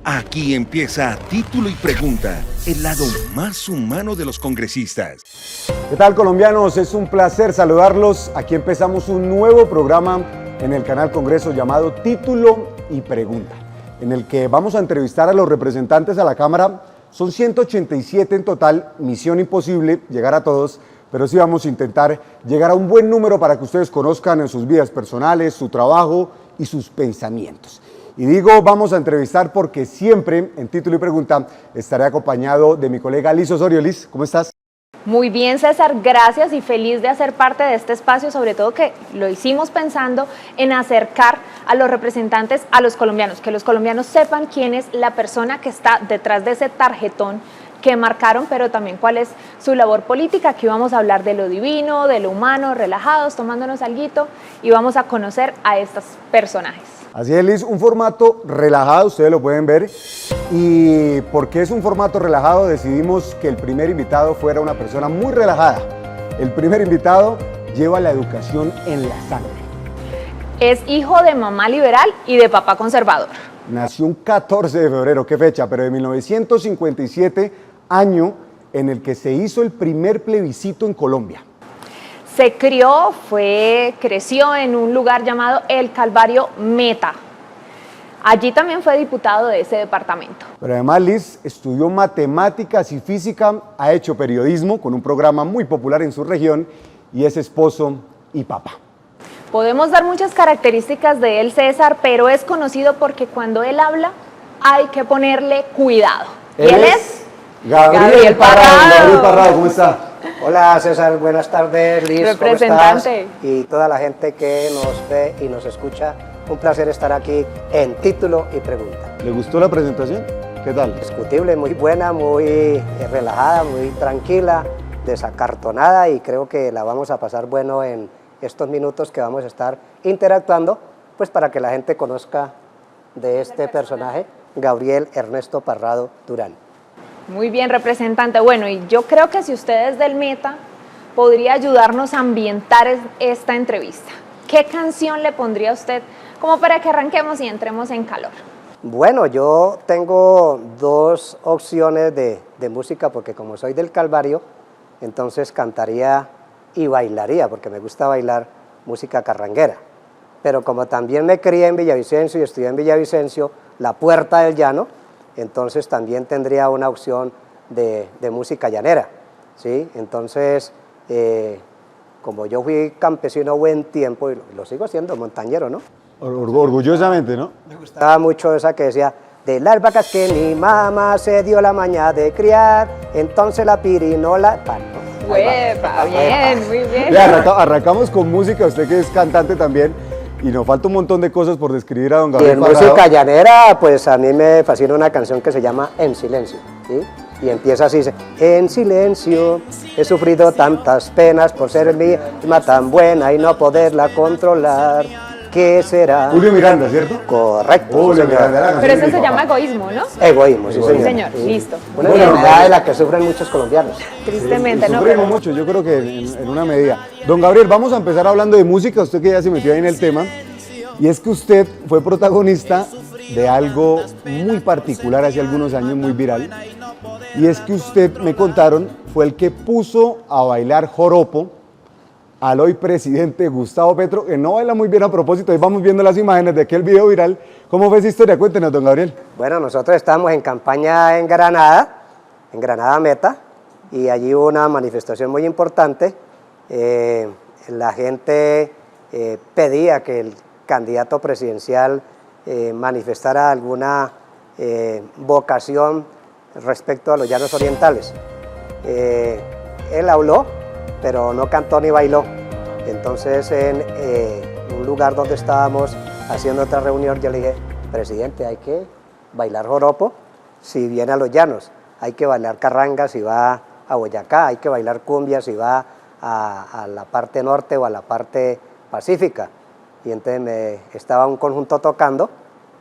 Aquí empieza Título y Pregunta, el lado más humano de los congresistas. ¿Qué tal, colombianos? Es un placer saludarlos. Aquí empezamos un nuevo programa en el canal Congreso llamado Título y Pregunta, en el que vamos a entrevistar a los representantes a la Cámara. Son 187 en total, misión imposible llegar a todos, pero sí vamos a intentar llegar a un buen número para que ustedes conozcan en sus vidas personales, su trabajo y sus pensamientos. Y digo vamos a entrevistar porque siempre en Título y Pregunta estaré acompañado de mi colega Liz Osorio. Liz, ¿cómo estás? Muy bien, César, gracias y feliz de hacer parte de este espacio, sobre todo que lo hicimos pensando en acercar a los representantes a los colombianos, que los colombianos sepan quién es la persona que está detrás de ese tarjetón que marcaron, pero también cuál es su labor política. Aquí vamos a hablar de lo divino, de lo humano, relajados, tomándonos alguito, y vamos a conocer a estos personajes. Así es, Liz, un formato relajado, ustedes lo pueden ver. Y porque es un formato relajado, decidimos que el primer invitado fuera una persona muy relajada. El primer invitado lleva la educación en la sangre. Es hijo de mamá liberal y de papá conservador. Nació un 14 de febrero, ¿qué fecha? Pero de 1957, año en el que se hizo el primer plebiscito en Colombia. Se creció en un lugar llamado El Calvario Meta. Allí también fue diputado de ese departamento. Pero además Liz estudió matemáticas y física, ha hecho periodismo con un programa muy popular en su región y es esposo y papá. Podemos dar muchas características de él, César, pero es conocido porque cuando él habla hay que ponerle cuidado. Él es Gabriel Parrado. Gabriel Parrado, ¿cómo está? Hola César, buenas tardes, Liz, representante. ¿cómo estás? Y toda la gente que nos ve y nos escucha, un placer estar aquí en Título y Pregunta. ¿Le gustó la presentación? ¿Qué tal? Discutible, muy buena, muy relajada, muy tranquila, desacartonada, y creo que la vamos a pasar bueno en estos minutos que vamos a estar interactuando, pues para que la gente conozca de este personaje, Gabriel Ernesto Parrado Durán. Muy bien, representante. Bueno, y yo creo que si usted es del Meta, podría ayudarnos a ambientar esta entrevista. ¿Qué canción le pondría a usted como para que arranquemos y entremos en calor? Bueno, yo tengo dos opciones de música, porque como soy del Calvario, entonces cantaría y bailaría, porque me gusta bailar música carranguera. Pero como también me crié en Villavicencio y estudié en Villavicencio, la Puerta del Llano, entonces también tendría una opción de música llanera, ¿sí? Entonces, como yo fui campesino buen tiempo, y lo sigo siendo, montañero, ¿no? Orgullosamente, ¿no? Me gustaba mucho esa que decía: de las vacas que mi mamá se dio la maña de criar, entonces la pirinola... ¡Uepa! Bien, muy bien. Arrancamos con música, usted que es cantante también, y nos falta un montón de cosas por describir a don Y Gabriel en Parrado. música llanera, pues a mí me fascina una canción que se llama En Silencio, ¿sí? Y empieza así, dice: en silencio he sufrido tantas penas por ser mi alma tan buena y no poderla controlar. ¿Qué será? Julio Miranda, ¿cierto? Correcto, Julio señor. Miranda, la canción Pero de eso mi se papá. llama egoísmo, ¿no? Egoísmo, sí, Sí, señor. señor, Sí. listo. Una Muy bien. enfermedad de la que sufren muchos colombianos. Tristemente, Y ¿no? sufrimos mucho, yo creo que en una medida. Don Gabriel, vamos a empezar hablando de música, usted que ya se metió ahí en el tema, y es que usted fue protagonista de algo muy particular hace algunos años, muy viral, y es que usted, me contaron, fue el que puso a bailar joropo al hoy presidente Gustavo Petro, que no baila muy bien a propósito. Ahí vamos viendo las imágenes de aquel video viral. ¿Cómo fue esa historia? Cuéntenos, don Gabriel. Bueno, nosotros estábamos en campaña en Granada Meta, y allí hubo una manifestación muy importante. La gente pedía que el candidato presidencial manifestara alguna vocación respecto a los llanos orientales. Él habló, pero no cantó ni bailó. Entonces, en un lugar donde estábamos haciendo otra reunión, yo le dije: presidente, hay que bailar joropo si viene a los llanos, hay que bailar carranga si va a Boyacá, hay que bailar cumbia si va a la parte norte o a la parte pacífica. Y entonces estaba un conjunto tocando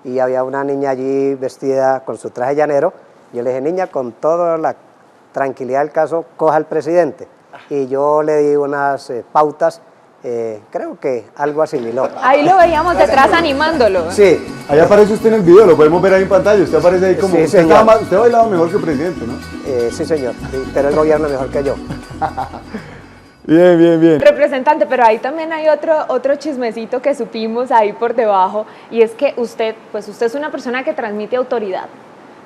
y había una niña allí vestida con su traje llanero. Yo le dije: niña, con toda la tranquilidad del caso, coja al presidente. Y yo le di unas pautas creo que algo asimiló. Ahí lo veíamos detrás animándolo. Sí, Ahí aparece usted en el video, lo podemos ver ahí en pantalla. Usted aparece ahí como. Sí, usted, señor. usted ha bailado mejor que el presidente, ¿no? sí señor, sí, pero él gobierna mejor que yo. Bien, bien, bien. Representante, pero ahí también hay otro chismecito que supimos ahí por debajo, y es que usted es una persona que transmite autoridad,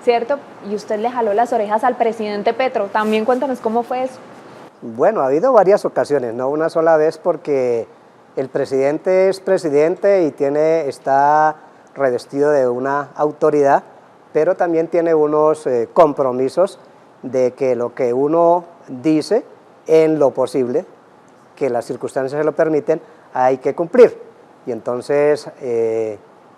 ¿cierto? Y usted le jaló las orejas al presidente Petro. También cuéntanos cómo fue eso. Bueno, ha habido varias ocasiones, no una sola vez, porque el presidente es presidente y está revestido de una autoridad, pero también tiene unos compromisos de que lo que uno dice, en lo posible, que las circunstancias se lo permiten, hay que cumplir. Y entonces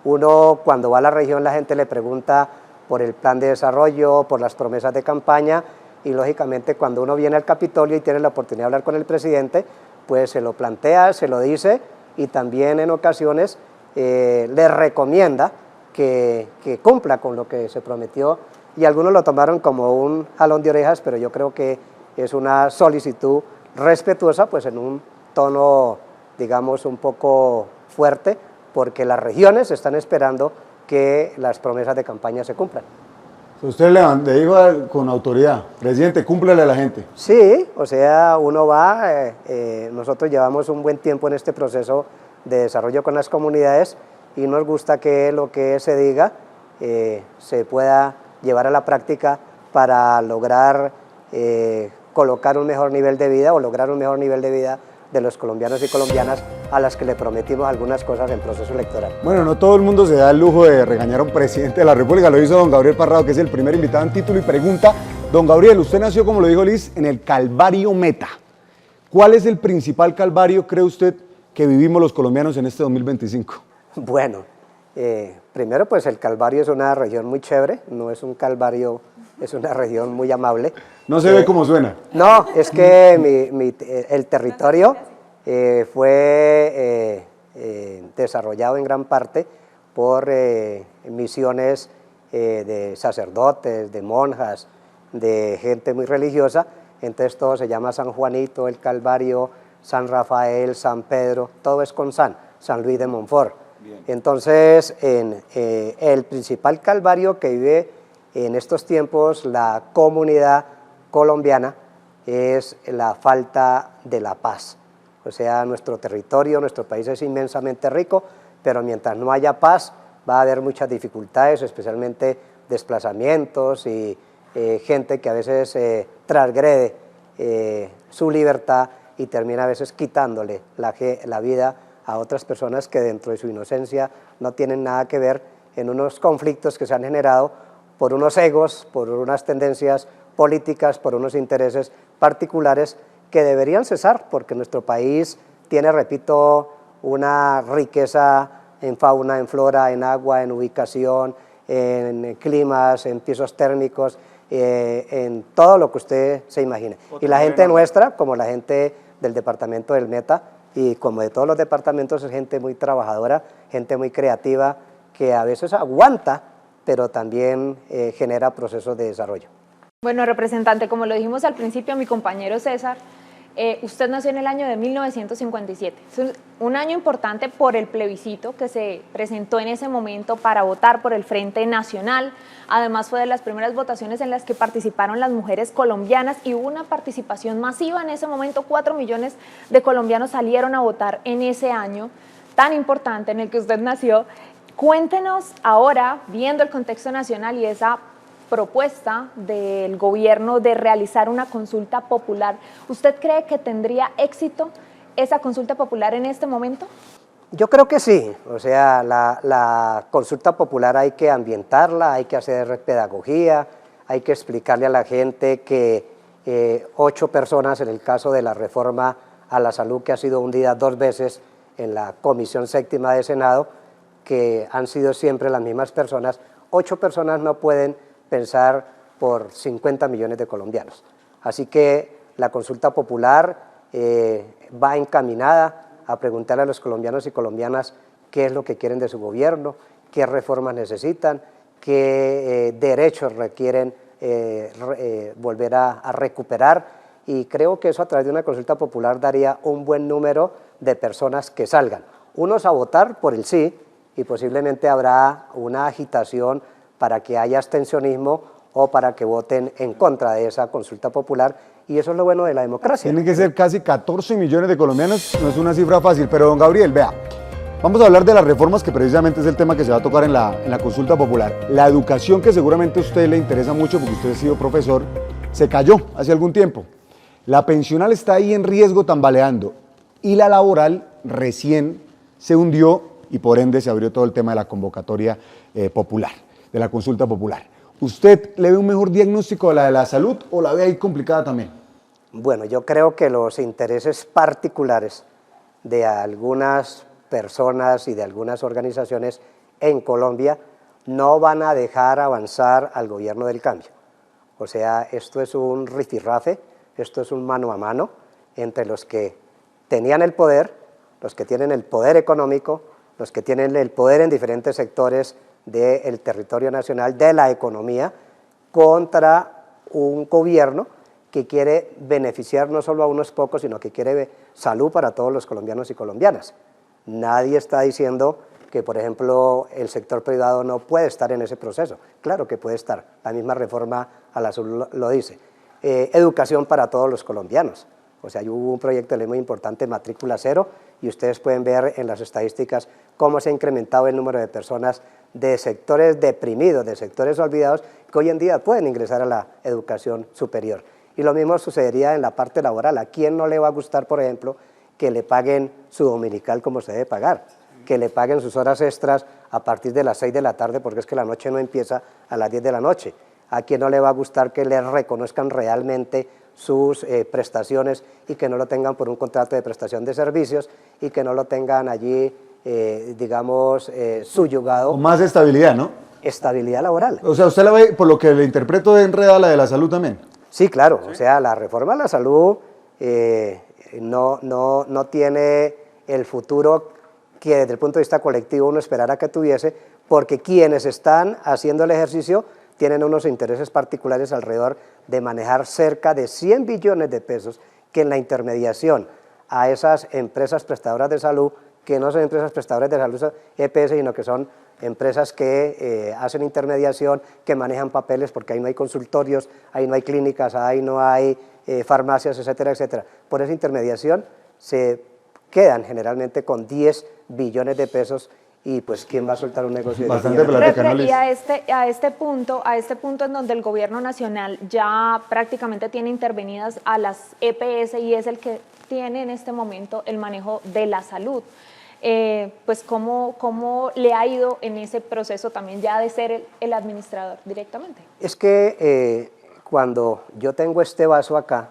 uno cuando va a la región, la gente le pregunta por el plan de desarrollo, por las promesas de campaña, y lógicamente cuando uno viene al Capitolio y tiene la oportunidad de hablar con el presidente, pues se lo plantea, se lo dice, y también en ocasiones le recomienda que cumpla con lo que se prometió, y algunos lo tomaron como un jalón de orejas, pero yo creo que es una solicitud respetuosa, pues en un tono, digamos, un poco fuerte, porque las regiones están esperando que las promesas de campaña se cumplan. Usted le dijo con autoridad, presidente, cúmplele a la gente. Sí, o sea, uno va, nosotros llevamos un buen tiempo en este proceso de desarrollo con las comunidades y nos gusta que lo que se diga se pueda llevar a la práctica para lograr colocar un mejor nivel de vida o lograr un mejor nivel de vida de los colombianos y colombianas a las que le prometimos algunas cosas en proceso electoral. Bueno, no todo el mundo se da el lujo de regañar a un presidente de la República, lo hizo don Gabriel Parrado, que es el primer invitado en Título y Pregunta. Don Gabriel, usted nació, como lo dijo Liz, en el Calvario Meta. ¿Cuál es el principal calvario, cree usted, que vivimos los colombianos en este 2025? Bueno, primero pues el Calvario es una región muy chévere, no es un calvario, es una región muy amable. No se ve como suena. No, es que el territorio fue desarrollado en gran parte por misiones de sacerdotes, de monjas, de gente muy religiosa. Entonces todo se llama San Juanito, el Calvario, San Rafael, San Pedro, todo es con San Luis de Montfort. Bien. Entonces el principal calvario que vive en estos tiempos la comunidad colombiana es la falta de la paz. O sea, nuestro territorio, nuestro país es inmensamente rico, pero mientras no haya paz va a haber muchas dificultades, especialmente desplazamientos y gente que a veces transgrede su libertad y termina a veces quitándole la vida a otras personas que dentro de su inocencia no tienen nada que ver, en unos conflictos que se han generado por unos egos, por unas tendencias políticas, por unos intereses particulares que deberían cesar, porque nuestro país tiene, repito, una riqueza en fauna, en flora, en agua, en ubicación, en climas, en pisos térmicos, en todo lo que usted se imagine. Y la gente nuestra, como la gente del departamento del Meta, y como de todos los departamentos, es gente muy trabajadora, gente muy creativa, que a veces aguanta, pero también genera procesos de desarrollo. Bueno, representante, como lo dijimos al principio, mi compañero César, usted nació en el año de 1957. Es un año importante por el plebiscito que se presentó en ese momento para votar por el Frente Nacional. Además, fue de las primeras votaciones en las que participaron las mujeres colombianas y hubo una participación masiva en ese momento. 4 millones de colombianos salieron a votar en ese año tan importante en el que usted nació. Cuéntenos ahora, viendo el contexto nacional y esa propuesta del gobierno de realizar una consulta popular, ¿usted cree que tendría éxito esa consulta popular en este momento? Yo creo que sí, o sea, la consulta popular hay que ambientarla, hay que hacer pedagogía, hay que explicarle a la gente que 8 personas, en el caso de la reforma a la salud que ha sido hundida 2 veces en la Comisión Séptima de Senado, que han sido siempre las mismas personas, 8 personas no pueden pensar por 50 millones de colombianos. Así que la consulta popular va encaminada a preguntarle a los colombianos y colombianas qué es lo que quieren de su gobierno, qué reformas necesitan, qué derechos requieren volver a recuperar y creo que eso a través de una consulta popular daría un buen número de personas que salgan. Unos a votar por el sí y posiblemente habrá una agitación para que haya abstencionismo o para que voten en contra de esa consulta popular, y eso es lo bueno de la democracia. Tienen que ser casi 14 millones de colombianos, no es una cifra fácil, pero don Gabriel, vea, vamos a hablar de las reformas que precisamente es el tema que se va a tocar en la consulta popular. La educación, que seguramente a usted le interesa mucho porque usted ha sido profesor, se cayó hace algún tiempo. La pensional está ahí en riesgo, tambaleando, y la laboral recién se hundió y por ende se abrió todo el tema de la convocatoria popular, de la consulta popular. ¿Usted le ve un mejor diagnóstico de la salud o la ve ahí complicada también? Bueno, yo creo que los intereses particulares de algunas personas y de algunas organizaciones en Colombia no van a dejar avanzar al gobierno del cambio. O sea, esto es un rifirrafe, esto es un mano a mano entre los que tenían el poder, los que tienen el poder económico, los que tienen el poder en diferentes sectores del territorio nacional, de la economía, contra un gobierno que quiere beneficiar no solo a unos pocos, sino que quiere salud para todos los colombianos y colombianas. Nadie está diciendo que, por ejemplo, el sector privado no puede estar en ese proceso. Claro que puede estar, la misma reforma a la salud lo dice. Educación para todos los colombianos. O sea, hubo un proyecto de ley muy importante, Matrícula Cero, y ustedes pueden ver en las estadísticas cómo se ha incrementado el número de personas de sectores deprimidos, de sectores olvidados, que hoy en día pueden ingresar a la educación superior. Y lo mismo sucedería en la parte laboral. ¿A quién no le va a gustar, por ejemplo, que le paguen su dominical como se debe pagar? Que le paguen sus horas extras a partir de las 6 de la tarde, porque es que la noche no empieza a las 10 de la noche. ¿A quién no le va a gustar que le reconozcan realmente sus prestaciones y que no lo tengan por un contrato de prestación de servicios y que no lo tengan allí, digamos, subyugado? Con más estabilidad, ¿no? Estabilidad laboral. O sea, usted la ve, por lo que le interpreto, enreda la de la salud también. Sí, claro. ¿Sí? O sea, la reforma a la salud no tiene el futuro que desde el punto de vista colectivo uno esperara que tuviese, porque quienes están haciendo el ejercicio tienen unos intereses particulares alrededor de manejar cerca de 100 billones de pesos que en la intermediación a esas empresas prestadoras de salud, que no son empresas prestadoras de salud EPS, sino que son empresas que hacen intermediación, que manejan papeles, porque ahí no hay consultorios, ahí no hay clínicas, ahí no hay farmacias, etcétera, etcétera. Por esa intermediación se quedan generalmente con 10 billones de pesos. Y pues, ¿quién va a soltar un negocio de bastante plata? Y a este punto en donde el gobierno nacional ya prácticamente tiene intervenidas a las EPS y es el que tiene en este momento el manejo de la salud, pues ¿cómo le ha ido en ese proceso también ya de ser el administrador directamente? Es que cuando yo tengo este vaso acá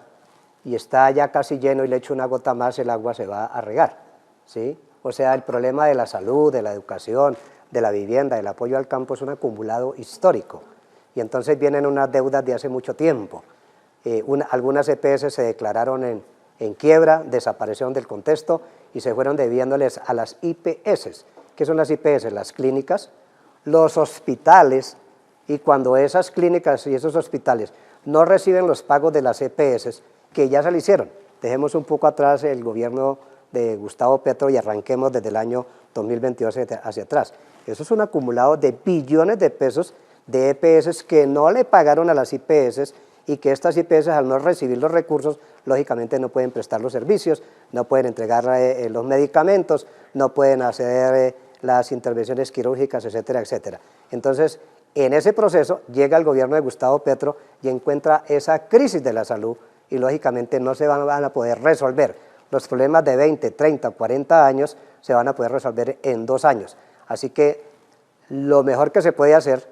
y está ya casi lleno y le echo una gota más, el agua se va a regar, ¿sí? O sea, el problema de la salud, de la educación, de la vivienda, del apoyo al campo es un acumulado histórico. Y entonces vienen unas deudas de hace mucho tiempo. Algunas EPS se declararon en quiebra, desaparecieron del contexto y se fueron debiéndoles a las IPS. ¿Qué son las IPS? Las clínicas, los hospitales, y cuando esas clínicas y esos hospitales no reciben los pagos de las EPS, que ya se le hicieron. Dejemos un poco atrás el gobierno de Gustavo Petro y arranquemos desde el año 2022 hacia atrás. Eso es un acumulado de billones de pesos de EPS que no le pagaron a las IPS y que estas IPS, al no recibir los recursos, lógicamente no pueden prestar los servicios, no pueden entregar los medicamentos, no pueden hacer las intervenciones quirúrgicas, etcétera, etcétera. Entonces, en ese proceso llega el gobierno de Gustavo Petro y encuentra esa crisis de la salud y lógicamente no se van a poder resolver. Los problemas de 20, 30, 40 años se van a poder resolver en 2 años. Así que lo mejor que se puede hacer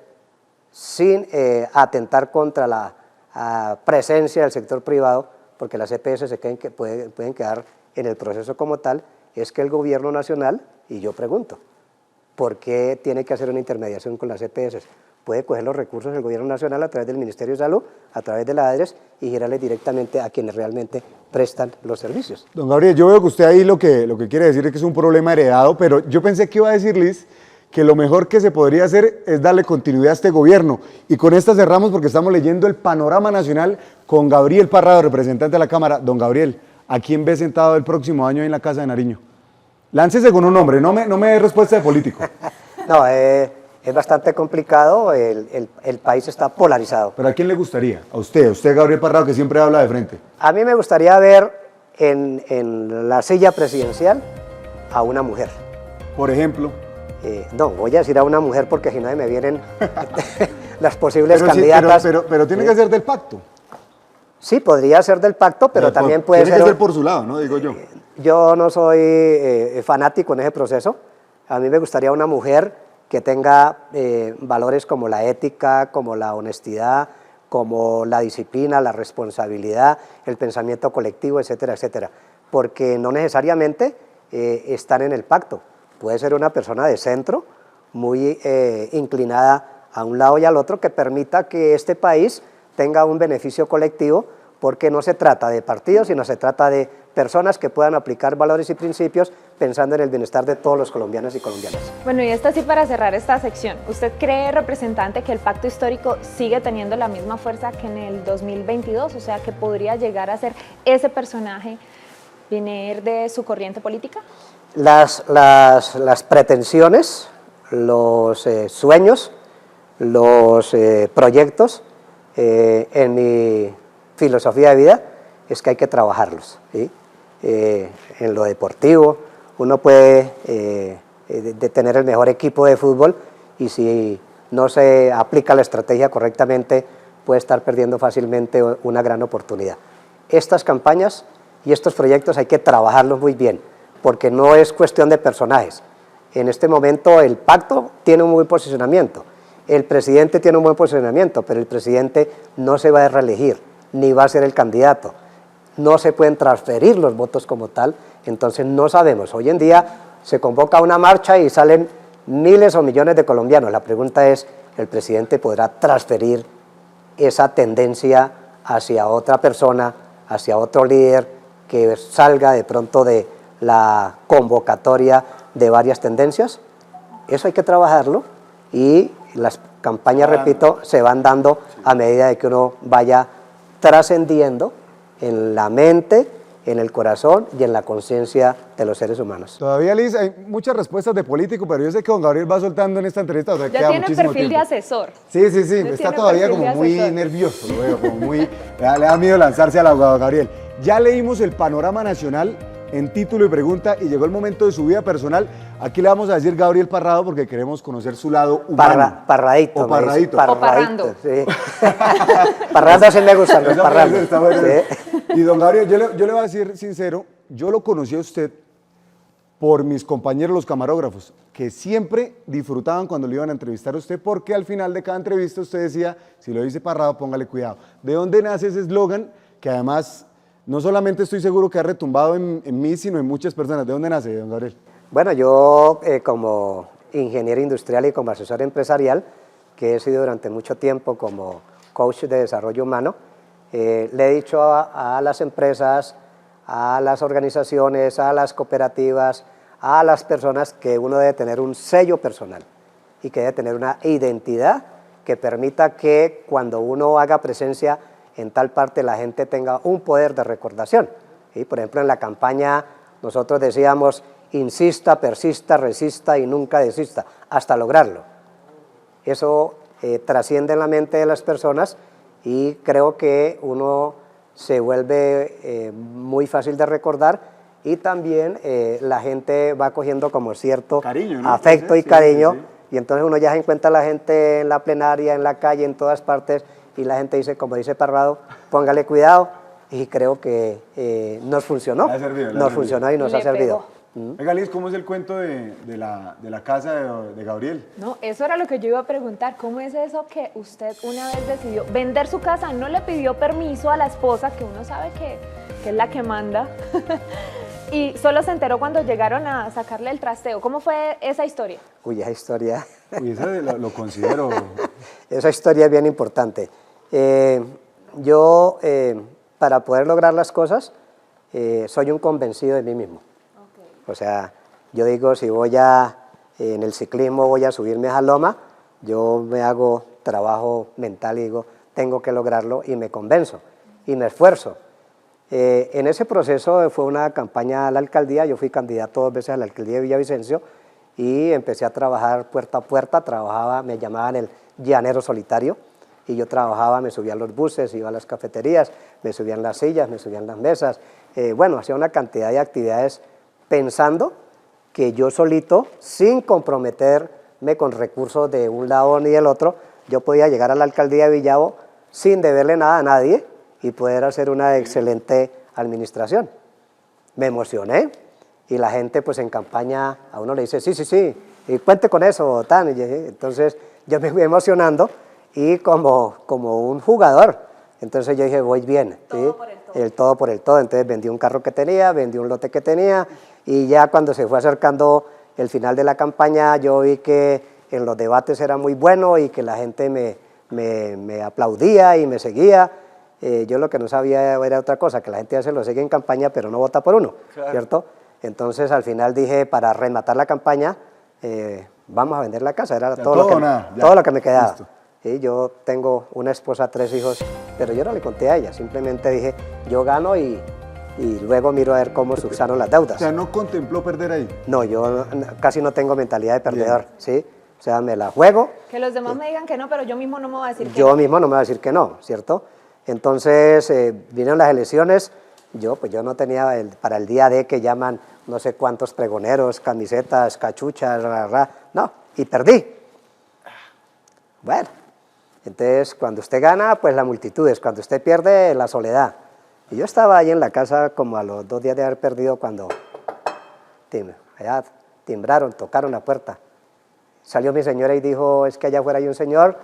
sin atentar contra la presencia del sector privado, porque las EPS pueden quedar en el proceso como tal, es que el gobierno nacional, y yo pregunto, ¿por qué tiene que hacer una intermediación con las EPS? Puede coger los recursos del gobierno nacional a través del Ministerio de Salud, a través de la ADRES y girarles directamente a quienes realmente prestan los servicios. Don Gabriel, yo veo que usted ahí lo que quiere decir es que es un problema heredado, pero yo pensé que iba a decir, Liz, que lo mejor que se podría hacer es darle continuidad a este gobierno. Y con esta cerramos porque estamos leyendo el panorama nacional con Gabriel Parrado, representante de la Cámara. Don Gabriel, ¿a quién ve sentado el próximo año en la Casa de Nariño? Láncese con un nombre, no me dé respuesta de político. No, es bastante complicado, el país está polarizado. ¿Pero a quién le gustaría? A usted Gabriel Parrado, que siempre habla de frente. A mí me gustaría ver en la silla presidencial a una mujer. Por ejemplo. No, voy a decir a una mujer porque si no me vienen las posibles candidatas. Pero tiene que ser del pacto. Sí, podría ser del pacto, pero también puede ser... Tiene que ser por su lado, ¿no? Digo yo. Yo no soy fanático en ese proceso. A mí me gustaría una mujer que tenga valores como la ética, como la honestidad, como la disciplina, la responsabilidad, el pensamiento colectivo, etcétera, etcétera. Porque no necesariamente están en el pacto. Puede ser una persona de centro, muy inclinada a un lado y al otro, que permita que este país tenga un beneficio colectivo, porque no se trata de partidos, sino se trata de personas que puedan aplicar valores y principios pensando en el bienestar de todos los colombianos y colombianas. Bueno, y esta sí, para cerrar esta sección, ¿usted cree, representante, que el pacto histórico sigue teniendo la misma fuerza que en el 2022? O sea, que podría llegar a ser ese personaje venir de su corriente política. Las pretensiones, los sueños, los proyectos, en mi filosofía de vida es que hay que trabajarlos, ¿sí? En lo deportivo uno puede tener el mejor equipo de fútbol y si no se aplica la estrategia correctamente puede estar perdiendo fácilmente una gran oportunidad. Estas campañas y estos proyectos hay que trabajarlos muy bien, porque no es cuestión de personajes. En este momento el pacto tiene un buen posicionamiento, el presidente tiene un buen posicionamiento, pero el presidente no se va a reelegir, ni va a ser el candidato. No se pueden transferir los votos como tal, entonces no sabemos. Hoy en día se convoca una marcha y salen miles o millones de colombianos. La pregunta es, ¿el presidente podrá transferir esa tendencia hacia otra persona, hacia otro líder que salga de pronto de la convocatoria de varias tendencias? Eso hay que trabajarlo y las campañas, repito, se van dando a medida de que uno vaya trascendiendo en la mente, en el corazón y en la conciencia de los seres humanos. Todavía, Liz, hay muchas respuestas de político, pero yo sé que don Gabriel va soltando en esta entrevista. O sea, ya queda tiene muchísimo perfil tiempo. de asesor. Sí, está todavía como muy asesor. nervioso, lo veo, como muy, le da miedo lanzarse al abogado Gabriel. Ya leímos el panorama nacional en título y pregunta y llegó el momento de su vida personal. Aquí le vamos a decir Gabriel Parrado porque queremos conocer su lado humano. Parradito. O parradito. O parrando. Sí. Parrando sí me gusta, los parrandos. Está bueno. Sí. Y don Gabriel, yo le voy a decir sincero, yo lo conocí a usted por mis compañeros los camarógrafos, que siempre disfrutaban cuando le iban a entrevistar a usted, porque al final de cada entrevista usted decía, si lo dice Parrado, póngale cuidado. ¿De dónde nace ese eslogan? Que además, no solamente estoy seguro que ha retumbado en mí, sino en muchas personas. ¿De dónde nace, don Gabriel? Bueno, yo como ingeniero industrial y como asesor empresarial, que he sido durante mucho tiempo como coach de desarrollo humano, le he dicho a las empresas, a las organizaciones, a las cooperativas, a las personas que uno debe tener un sello personal y que debe tener una identidad que permita que cuando uno haga presencia en tal parte la gente tenga un poder de recordación. ¿Sí? Por ejemplo, en la campaña nosotros decíamos, insista, persista, resista y nunca desista, hasta lograrlo. Eso trasciende en la mente de las personas y creo que uno se vuelve muy fácil de recordar y también la gente va cogiendo como cierto cariño, ¿no? afecto y Sí, cariño, sí. y entonces uno ya se encuentra a la gente en la plenaria, en la calle, en todas partes, y la gente dice, como dice Parrado, póngale cuidado, y creo que nos funcionó, Le ha servido, le ha nos servido. funcionó y nos Le ha servido. pegó. Oiga, Liz, ¿cómo es el cuento de la casa de Gabriel? No, eso era lo que yo iba a preguntar. ¿Cómo es eso que usted una vez decidió vender su casa? No le pidió permiso a la esposa, que uno sabe que es la que manda, y solo se enteró cuando llegaron a sacarle el trasteo. ¿Cómo fue esa historia? Uy, esa historia, Uy, eso lo considero... esa historia es bien importante. Yo, para poder lograr las cosas, soy un convencido de mí mismo. O sea, yo digo, si voy a en el ciclismo voy a subirme a esa loma, yo me hago trabajo mental y digo, tengo que lograrlo y me convenzo y me esfuerzo. En ese proceso fue una campaña a la alcaldía, yo fui candidato 2 veces a la alcaldía de Villavicencio y empecé a trabajar puerta a puerta, me llamaban el llanero solitario y yo trabajaba, me subía a los buses, iba a las cafeterías, me subían las sillas, me subían las mesas, bueno, hacía una cantidad de actividades pensando que yo solito, sin comprometerme con recursos de un lado ni del otro, yo podía llegar a la alcaldía de Villavo sin deberle nada a nadie y poder hacer una excelente administración. Me emocioné y la gente pues en campaña a uno le dice, sí, sí, sí, y cuente con eso, tan. Entonces yo me fui emocionando y como un jugador, entonces yo dije, voy bien. Todo por el todo. El todo por el todo, entonces vendí un carro que tenía, vendí un lote que tenía y ya cuando se fue acercando el final de la campaña yo vi que en los debates era muy bueno y que la gente me aplaudía y me seguía. Yo lo que no sabía era otra cosa, que la gente ya se lo sigue en campaña pero no vota por uno, claro. ¿Cierto? Entonces al final dije, para rematar la campaña, vamos a vender la casa, era todo lo que me quedaba. ¿Sí? Yo tengo una esposa, 3 hijos, pero yo no le conté a ella, simplemente dije, yo gano y luego miro a ver cómo subsanan las deudas. O sea, ¿no contempló perder ahí? No, yo casi no tengo mentalidad de perdedor, ¿sí? O sea, me la juego. Que los demás me digan que no, pero yo mismo no me voy a decir que yo no. mismo no me voy a decir que no, ¿cierto? Entonces, vinieron las elecciones, yo no tenía para el día D que llaman no sé cuántos pregoneros, camisetas, cachuchas, no, y perdí. Bueno, entonces cuando usted gana, pues la multitud es, cuando usted pierde, la soledad. Y yo estaba ahí en la casa como a los 2 días de haber perdido cuando allá timbraron, tocaron la puerta. Salió mi señora y dijo, es que allá afuera hay un señor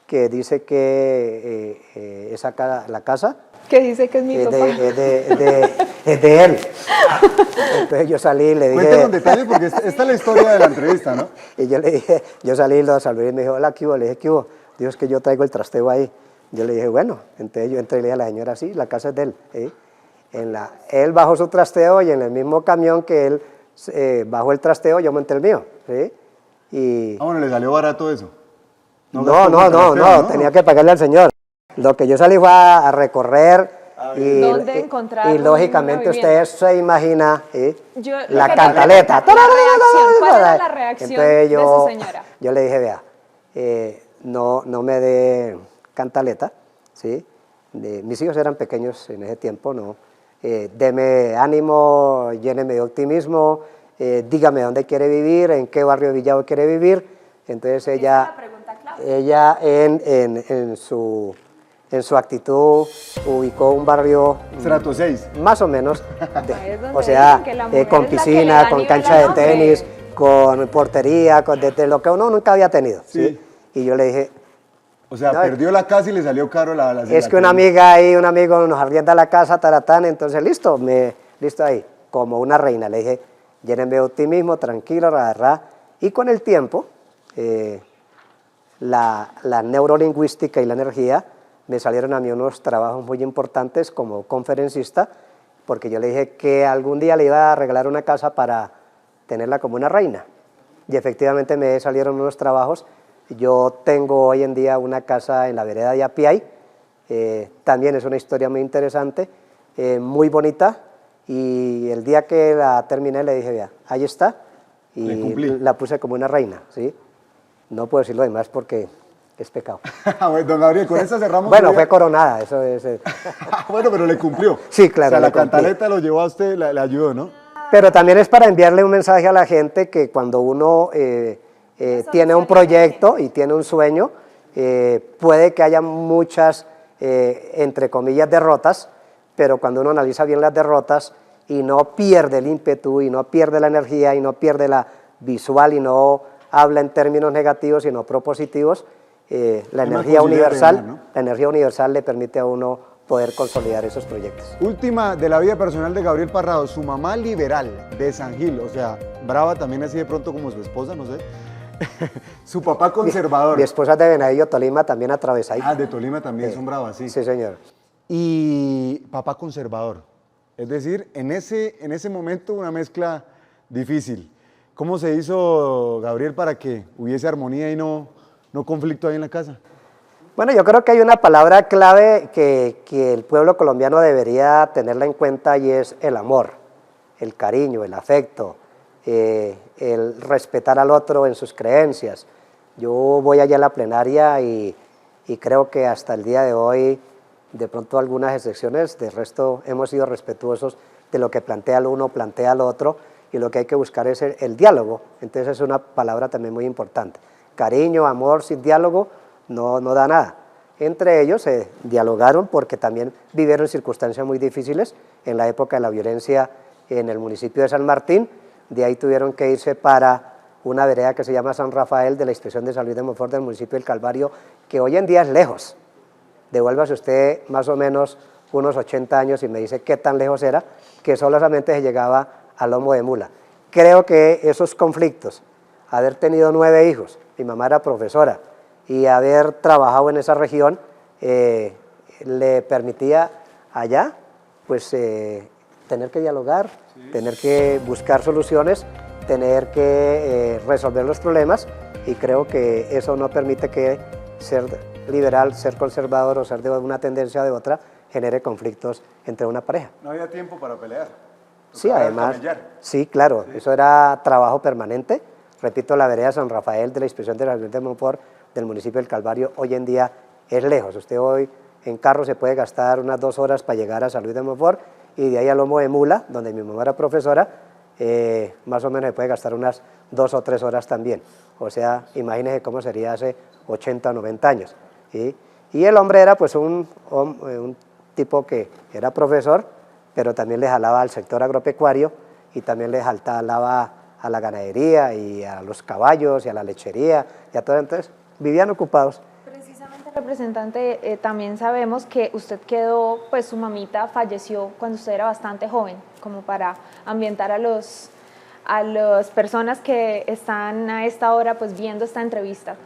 que dice que la casa... Que dice que es mi papá. Es de él. Entonces yo salí y le dije... Cuente con detalles porque esta es la historia de la entrevista, ¿no? Y yo le dije, yo salí y lo saludé y me dijo, hola, ¿qué hubo? Le dije, ¿qué hubo? Dijo, es que yo traigo el trasteo ahí. Yo le dije, bueno, entonces yo entré y le dije a la señora, sí, la casa es de él. ¿Sí? Él bajó su trasteo y en el mismo camión que él bajó el trasteo, yo monté el mío. ¿Sí? Y... bueno, ¿le salió barato eso? No, tenía que pagarle al señor. Lo que yo salí fue a recorrer y lógicamente usted se imagina la cantaleta. ¿Cuál era la reacción de su señora? Yo le dije, vea, no me dé cantaleta, ¿sí? Mis hijos eran pequeños en ese tiempo, no. Deme ánimo, lléneme de optimismo, dígame dónde quiere vivir, en qué barrio de Villavo quiere vivir. Entonces ella en su actitud ubicó un barrio... Estrato 6. Más o menos, o sea, con piscina, con cancha de tenis, con portería, de lo que uno nunca había tenido. ¿Sí? Y yo le dije... O sea, perdió la casa y le salió caro la es que una amiga y un amigo nos arrienda la casa, taratán, entonces listo ahí, como una reina. Le dije, llénenme de optimismo, tranquilo, y con el tiempo... la neurolingüística y la energía, me salieron a mí unos trabajos muy importantes como conferencista, porque yo le dije que algún día le iba a regalar una casa para tenerla como una reina. Y efectivamente me salieron unos trabajos. Yo tengo hoy en día una casa en la vereda de Apiay, también es una historia muy interesante, muy bonita, y el día que la terminé le dije, vea, ahí está, y la puse como una reina, ¿sí? No puedo decir lo demás porque es pecado. Bueno, don Gabriel, con esa cerramos. Bueno, fue coronada, eso es... Bueno, pero le cumplió. Sí, claro. O sea, la cantaleta lo llevó a used, le ayudó, ¿no? Pero también es para enviarle un mensaje a la gente que cuando uno tiene un proyecto y tiene un sueño, puede que haya muchas, entre comillas, derrotas, pero cuando uno analiza bien las derrotas y no pierde el ímpetu y no pierde la energía y no pierde la visual y no habla en términos negativos sino propositivos, la energía universal le permite a uno poder consolidar esos proyectos. Última de la vida personal de Gabriel Parrado, su mamá liberal de San Gil, o sea, brava también así de pronto como su esposa, no sé. Su papá conservador. Mi esposa es de Venadillo, Tolima, también atravesada. Ah, de Tolima también son bravas, sí. Sí, señor. Y papá conservador, es decir, en ese momento una mezcla difícil. ¿Cómo se hizo, Gabriel, para que hubiese armonía y no conflicto ahí en la casa? Bueno, yo creo que hay una palabra clave que el pueblo colombiano debería tenerla en cuenta y es el amor, el cariño, el afecto, el respetar al otro en sus creencias. Yo voy allá a la plenaria y creo que hasta el día de hoy, de pronto algunas excepciones, de resto hemos sido respetuosos de lo que plantea el uno, plantea el otro, y lo que hay que buscar es el diálogo. Entonces es una palabra también muy importante. Cariño, amor sin diálogo no da nada. Entre ellos se dialogaron porque también vivieron circunstancias muy difíciles en la época de la violencia en el municipio de San Martín. De ahí tuvieron que irse para una vereda que se llama San Rafael de la Inspección de Salud de Monfort del municipio del Calvario, que hoy en día es lejos. Devuélvase usted más o menos unos 80 años y me dice qué tan lejos era, que solamente se llegaba a lomo de mula. Creo que esos conflictos, haber tenido 9 hijos, mi mamá era profesora, y haber trabajado en esa región, le permitía allá, pues, tener que dialogar, tener que buscar soluciones, tener que resolver los problemas, y creo que eso no permite que ser liberal, ser conservador o ser de una tendencia o de otra genere conflictos entre una pareja. No había tiempo para pelear. Sí, además, sí, claro, sí. Eso era trabajo permanente. Repito, la vereda San Rafael de la Inspección de Salud de Monfort del municipio del Calvario hoy en día es lejos. Usted hoy en carro se puede gastar unas 2 horas para llegar a Salud de Monfort, y de ahí a Lomo de Mula, donde mi mamá era profesora, más o menos se puede gastar unas 2 o 3 horas también. O sea, imagínese cómo sería hace 80 o 90 años. ¿Sí? Y el hombre era pues un tipo que era profesor, pero también le jalaba al sector agropecuario y también le jalaba a la ganadería y a los caballos y a la lechería y a todo. Entonces vivían ocupados. Precisamente, representante, también sabemos que usted quedó, pues su mamita falleció cuando usted era bastante joven, como para ambientar a las personas que están a esta hora pues viendo esta entrevista.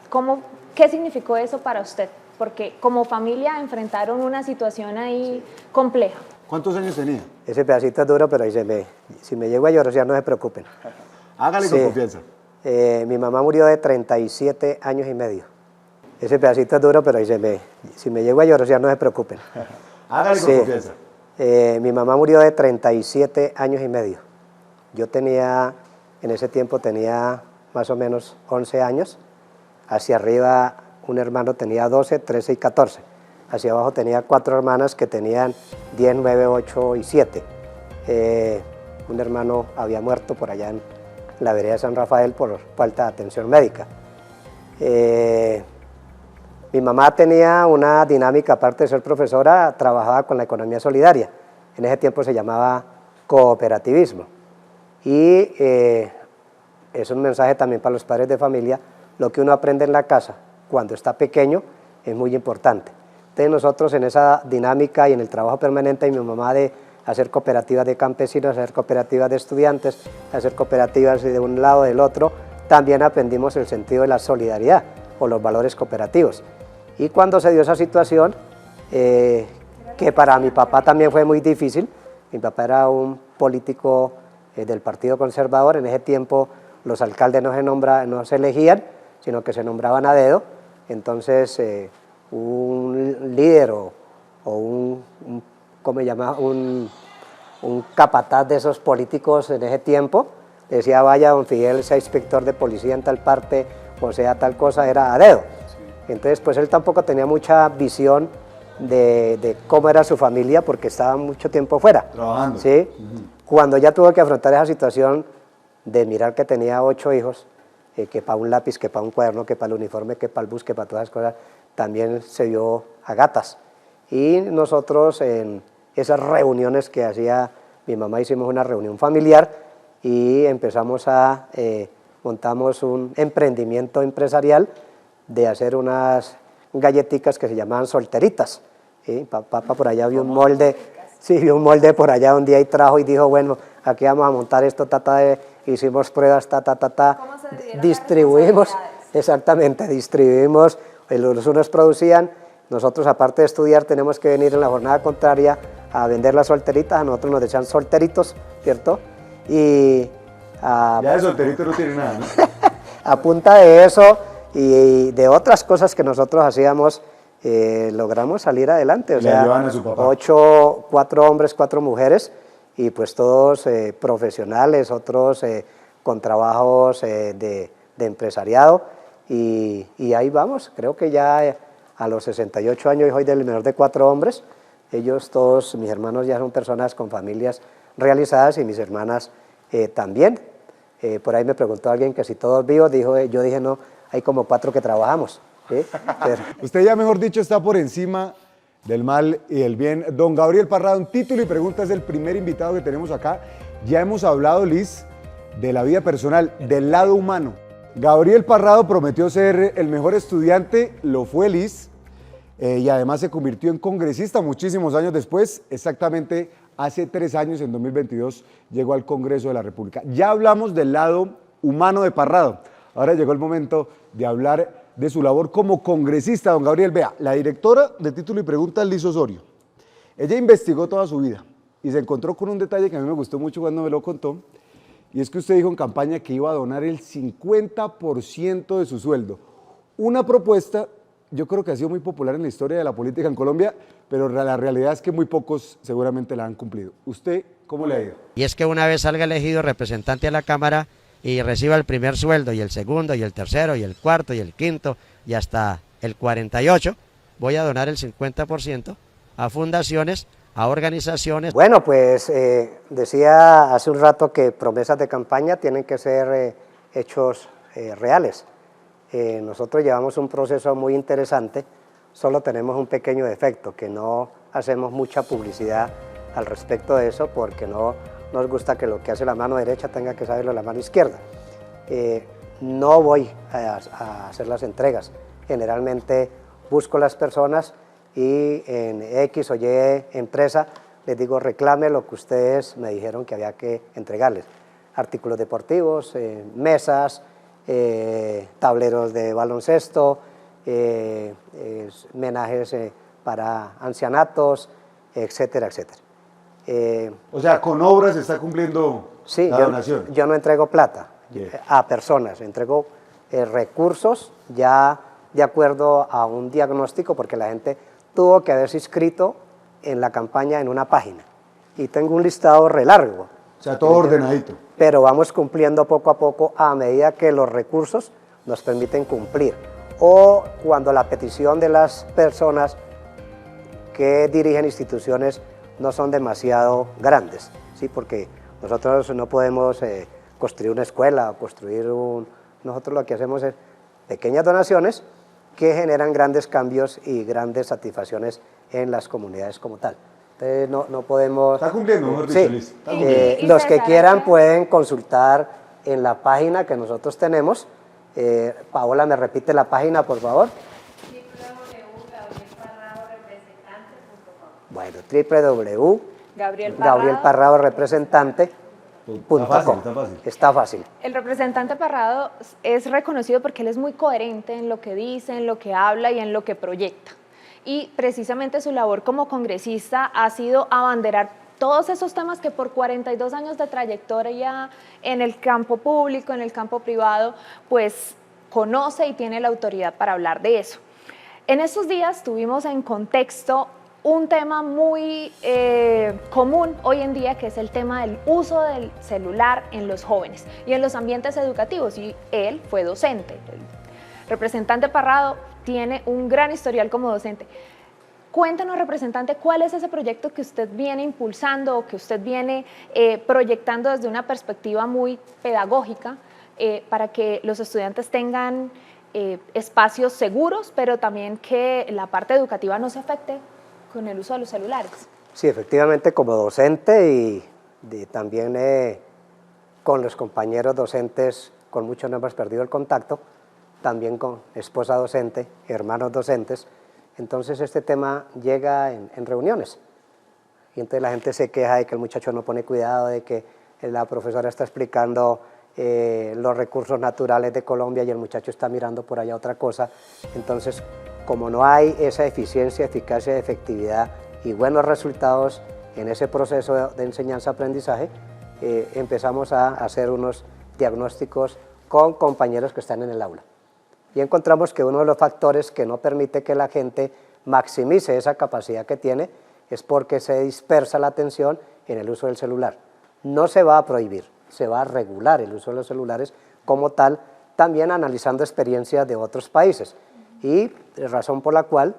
¿Qué significó eso para usted? Porque como familia enfrentaron una situación ahí compleja. ¿Cuántos años tenía? Ese pedacito es duro, pero ahí si me llego a llorar, no se preocupen. Hágale sí. Con confianza. Mi mamá murió de 37 años y medio. Ese pedacito es duro, pero ahí si me llego a llorar, no se preocupen. Hágale con confianza. Mi mamá murió de 37 años y medio. Yo en ese tiempo tenía más o menos 11 años. Hacia arriba un hermano tenía 12, 13 y 14. Hacia abajo tenía 4 hermanas que tenían 10, 9, 8 y 7. Un hermano había muerto por allá en la vereda de San Rafael por falta de atención médica. Mi mamá tenía una dinámica, aparte de ser profesora, trabajaba con la economía solidaria. En ese tiempo se llamaba cooperativismo. Y es un mensaje también para los padres de familia: lo que uno aprende en la casa cuando está pequeño es muy importante. Entonces nosotros en esa dinámica y en el trabajo permanente de mi mamá de hacer cooperativas de campesinos, hacer cooperativas de estudiantes, hacer cooperativas de un lado del otro, también aprendimos el sentido de la solidaridad o los valores cooperativos. Y cuando se dio esa situación, que para mi papá también fue muy difícil, mi papá era un político del Partido Conservador. En ese tiempo los alcaldes no se elegían, sino que se nombraban a dedo. Entonces un líder o un capataz de esos políticos en ese tiempo decía: vaya, don Fidel, sea inspector de policía en tal parte, o sea tal cosa, era a dedo. Entonces pues él tampoco tenía mucha visión de cómo era su familia, porque estaba mucho tiempo fuera. Trabajando. ¿Sí? Cuando ya tuvo que afrontar esa situación de mirar que tenía 8 hijos, que para un lápiz, que para un cuaderno, que para el uniforme, que para el bus, que para todas las cosas, también se dio a gatas. Y nosotros en esas reuniones que hacía mi mamá, hicimos una reunión familiar y montamos un emprendimiento empresarial de hacer unas galletitas que se llamaban solteritas. ¿Sí? Papá por allá vio un molde, vio un molde por allá un día y trajo y dijo: bueno, aquí vamos a montar esto, hicimos pruebas, distribuimos, exactamente, distribuimos, los unos producían, nosotros aparte de estudiar tenemos que venir en la jornada contraria a vender las solteritas, a nosotros nos decían solteritos, ¿cierto? Y Ya de solterito no tiene nada, ¿no? A punta de eso y de otras cosas que nosotros hacíamos, logramos salir adelante. O Le sea, ayudaban a su papá. 4 hombres, 4 mujeres, y pues todos profesionales, otros con trabajos de empresariado, y ahí vamos. Creo que ya a los 68 años soy del menor de 4 hombres. Ellos todos, mis hermanos, ya son personas con familias realizadas, y mis hermanas también. Por ahí me preguntó alguien que si todos vivos, yo dije no, hay como 4 que trabajamos. ¿Sí? Usted ya, mejor dicho, está por encima del mal y del bien. Don Gabriel Parrado, en título y pregunta, es el primer invitado que tenemos acá. Ya hemos hablado, Liz, de la vida personal, del lado humano. Gabriel Parrado prometió ser el mejor estudiante, lo fue, Liz, y además se convirtió en congresista muchísimos años después, exactamente hace 3 años, en 2022, llegó al Congreso de la República. Ya hablamos del lado humano de Parrado. Ahora llegó el momento de hablar de su labor como congresista. Don Gabriel, vea, la directora de título y pregunta es Liz Osorio. Ella investigó toda su vida y se encontró con un detalle que a mí me gustó mucho cuando me lo contó, y es que usted dijo en campaña que iba a donar el 50% de su sueldo. Una propuesta, yo creo que ha sido muy popular en la historia de la política en Colombia, pero la realidad es que muy pocos seguramente la han cumplido. ¿Usted cómo le ha ido? Y es que una vez salga elegido representante a la Cámara y reciba el primer sueldo, y el segundo, y el tercero, y el cuarto, y el quinto, y hasta el 48, voy a donar el 50% a fundaciones, a organizaciones. Bueno, pues decía hace un rato que promesas de campaña tienen que ser hechos reales. Nosotros llevamos un proceso muy interesante, solo tenemos un pequeño defecto, que no hacemos mucha publicidad al respecto de eso, porque no nos gusta que lo que hace la mano derecha tenga que saberlo la mano izquierda. No voy a hacer las entregas, generalmente busco las personas y en X o Y empresa les digo reclame lo que ustedes me dijeron que había que entregarles. Artículos deportivos, mesas, tableros de baloncesto, menajes para ancianatos, etcétera, etcétera. O sea, con obras se está cumpliendo Sí, la donación. yo no entrego plata a personas, entrego recursos ya de acuerdo a un diagnóstico, porque la gente tuvo que haberse inscrito en la campaña en una página. Y tengo un listado re largo. O sea, todo ordenadito. Pero vamos cumpliendo poco a poco a medida que los recursos nos permiten cumplir. O cuando la petición de las personas que dirigen instituciones no son demasiado grandes, ¿sí? Porque nosotros no podemos construir una escuela o construir Nosotros lo que hacemos es pequeñas donaciones que generan grandes cambios y grandes satisfacciones en las comunidades como tal. Entonces no podemos... Está cumpliendo, mejor dicho, Sí, Liz. Está cumpliendo. los que quieran pueden consultar en la página que nosotros tenemos. Paola, ¿me repite la página, por favor? Bueno, www.gabrielparradorepresentante.com. Está fácil. Está fácil. El representante Parrado es reconocido porque él es muy coherente en lo que dice, en lo que habla y en lo que proyecta. Y precisamente su labor como congresista ha sido abanderar todos esos temas que por 42 años de trayectoria en el campo público, en el campo privado, pues conoce y tiene la autoridad para hablar de eso. En estos días tuvimos en contexto un tema muy común hoy en día, que es el tema del uso del celular en los jóvenes y en los ambientes educativos, y él fue docente. El representante Parrado tiene un gran historial como docente. Cuéntanos, representante, ¿cuál es ese proyecto que usted viene impulsando o que usted viene proyectando desde una perspectiva muy pedagógica para que los estudiantes tengan espacios seguros, pero también que la parte educativa no se afecte con el uso de los celulares? Sí, efectivamente, como docente y también con los compañeros docentes, con muchos no hemos perdido el contacto, también con esposa docente, hermanos docentes. Entonces este tema llega en reuniones, y entonces la gente se queja de que el muchacho no pone cuidado, de que la profesora está explicando los recursos naturales de Colombia y el muchacho está mirando por allá otra cosa. Entonces, como no hay esa eficiencia, eficacia, efectividad y buenos resultados en ese proceso de enseñanza-aprendizaje, empezamos a hacer unos diagnósticos con compañeros que están en el aula. Y encontramos que uno de los factores que no permite que la gente maximice esa capacidad que tiene es porque se dispersa la atención en el uso del celular. No se va a prohibir, se va a regular el uso de los celulares como tal, también analizando experiencias de otros países. Y razón por la cual,